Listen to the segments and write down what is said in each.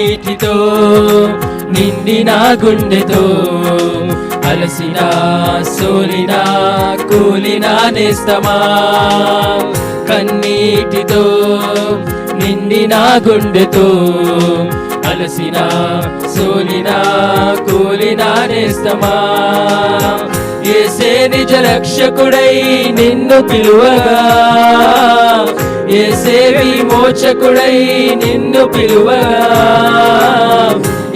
కన్నీటితో నిండిన గుండెతో అలసిన సోలిన కూలిన నేస్తమా కన్నీటితో నిండిన గుండెతో అలసిన సోలిన కూలిన నేస్తమా యేసే నిజ రక్షకుడై నిన్ను పిలువగా యేసే విమోచకుడై నిన్ను పిలువగా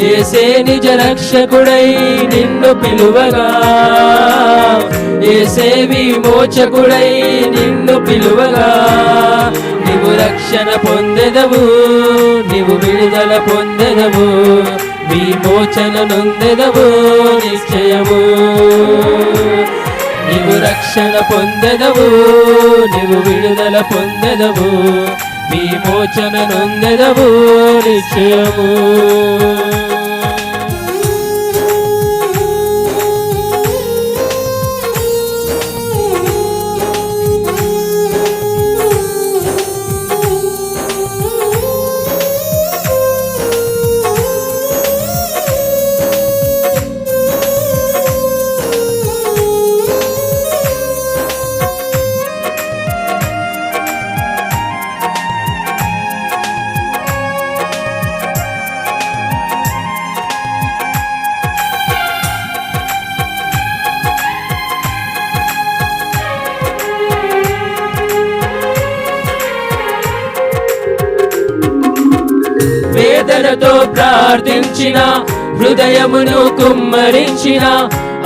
యేసే నిజ రక్షకుడై నిన్ను పిలువగా యేసే విమోచకుడై నిన్ను పిలువగా నీవు రక్షణ పొందెదవు నీవు విడుదల పొందెదవు విమోచన నొందెదవు నిశ్చయము నీవు రక్షణ పొందెదవు నీవు విడుదల పొందెదవు విమోచన నొందెదవు నిశ్చయము వేదనతో ప్రార్థించిన హృదయమును కుమ్మరించిన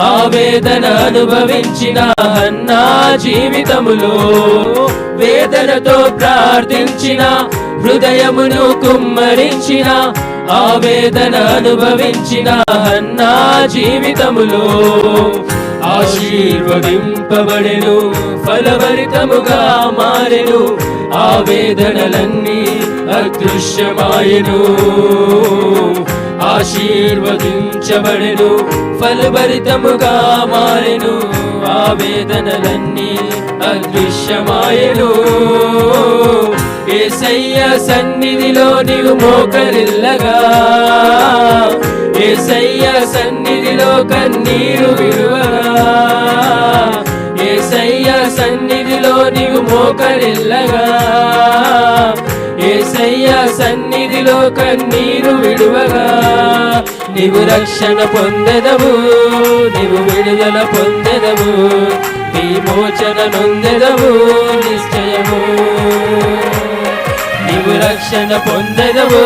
ఆవేదన అనుభవించిన హన్నా జీవితములో వేదనతో ప్రార్థించిన హృదయమును కుమ్మరించిన ఆవేదన అనుభవించిన హన్నా జీవితములో ఆశీర్వదింపబడెను ఫలభరితముగా మారెను ఆవేదనలన్నీ అదృశ్యమాయెను ఆశీర్వదించబడెను ఫలభరితముగా మారెను ఆవేదనలన్నీ అదృశ్యమాయెను యేసయ్య సన్నిధిలో నీవు మోకరిల్లగా యేసయ్య సన్నిధిలో కన్నీరు విడువగా యేసయ్య సన్నిధిలో నీవు మోకరిల్లగా యేసయ్య సన్నిధిలో కన్నీరు విడువగా నీవు రక్షణ పొందెదవు నీవు విడుదల పొందెదవు విమోచన నొందెదవు నిశ్చయము నీవు రక్షణ పొందెదవు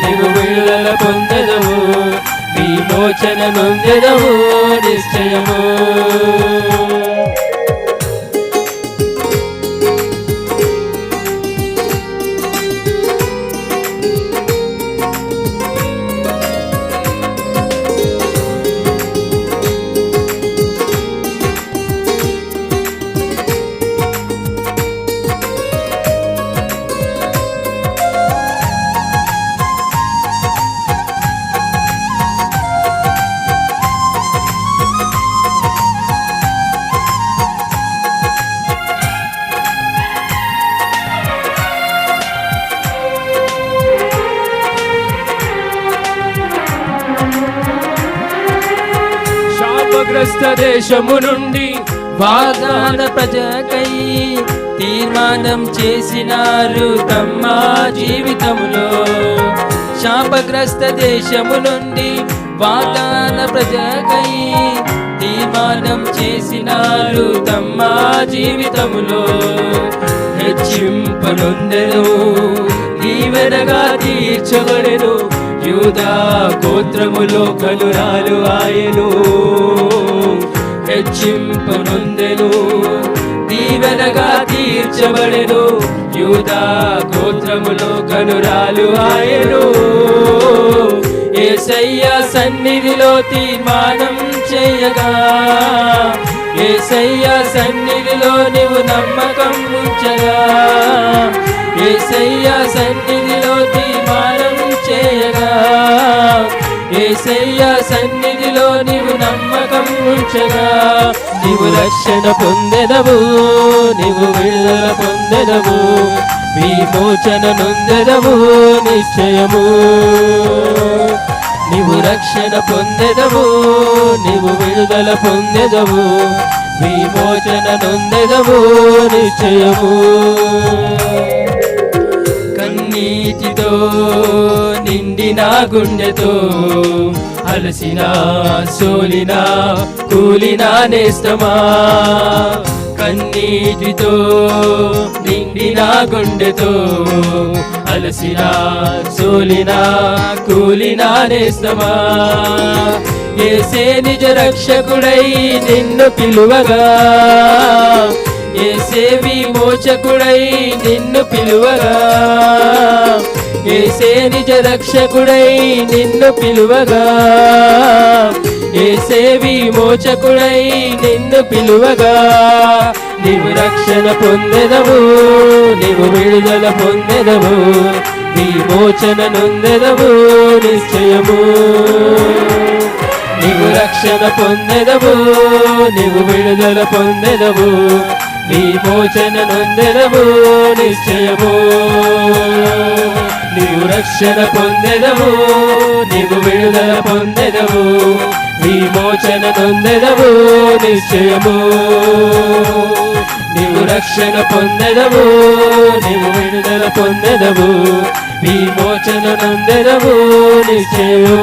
నీవు విడుదల పొందెదవు విమోచన నొందెదవు నిశ్చయము శాపగ్రస్త దేశము నుండి వాగ్దాన ప్రజకై తీర్మానం చేసినారు తమ జీవితములో శాపగ్రస్త దేశము నుండి వాగ్దాన ప్రజకై తీర్మానం చేసినారు తమ జీవితములో హెచ్చింపనొందెను దీవెనగా తీర్చబడెను యూదా గోత్రములో కనురాలు ఆయను హెచ్చింపనొందెను దీవెనగా తీర్చబడెను యూదా గోత్రములో కనురాలు ఆయను యేసయ్య సన్నిధిలో తీర్మానం చేయగా యేసయ్య సన్నిధిలో నీవు నమ్మకం ఉంచగా యేసయ్య సన్నిధిలో తీర్మానం చేయగా యేసయ్య సన్నిధిలో నీవు నమ్మకం ఉంచగా నీవు రక్షణ పొందెదవు నీవు విడుదల పొందెదవు విమోచన నొందెదవు నిశ్చయము. నీవు రక్షణ పొందెదవు, నీవు విడుదల పొందెదవు, విమోచన నొందెదవు నిశ్చయము. కన్నీటితో నిండిన గుండెతో అలసిన సోలిన కూలిన నేస్తమా, కన్నీటితో నిండిన గుండెతో అలసిన సోలిన కూలిన నేస్తమా, యేసే నిజ రక్షకుడై నిన్ను పిలువగా, యేసే విమోచకుడై నిన్ను పిలువగా, యేసే నిజ రక్షకుడై నిన్ను పిలువగా, యేసే విమోచకుడై నిన్ను పిలువగా, నీవు రక్షణ పొందెదవు, నీవు విడుదల పొందెదవు, విమోచన నొందెదవు నిశ్చయము. నీవు రక్షణ పొందెదవు, నీవు విడుదల పొందెదవు, విమోచన నొందెదవు నిశ్చయము. నీవు రక్షణ పొందెదవు, నీవు విడుదల పొందెదవు, విమోచన నొందెదవు నిశ్చయము. నీవు రక్షణ పొందెదవు, నీవు విడుదల పొందెదవు, విమోచన నొందెదవు నిశ్చయము.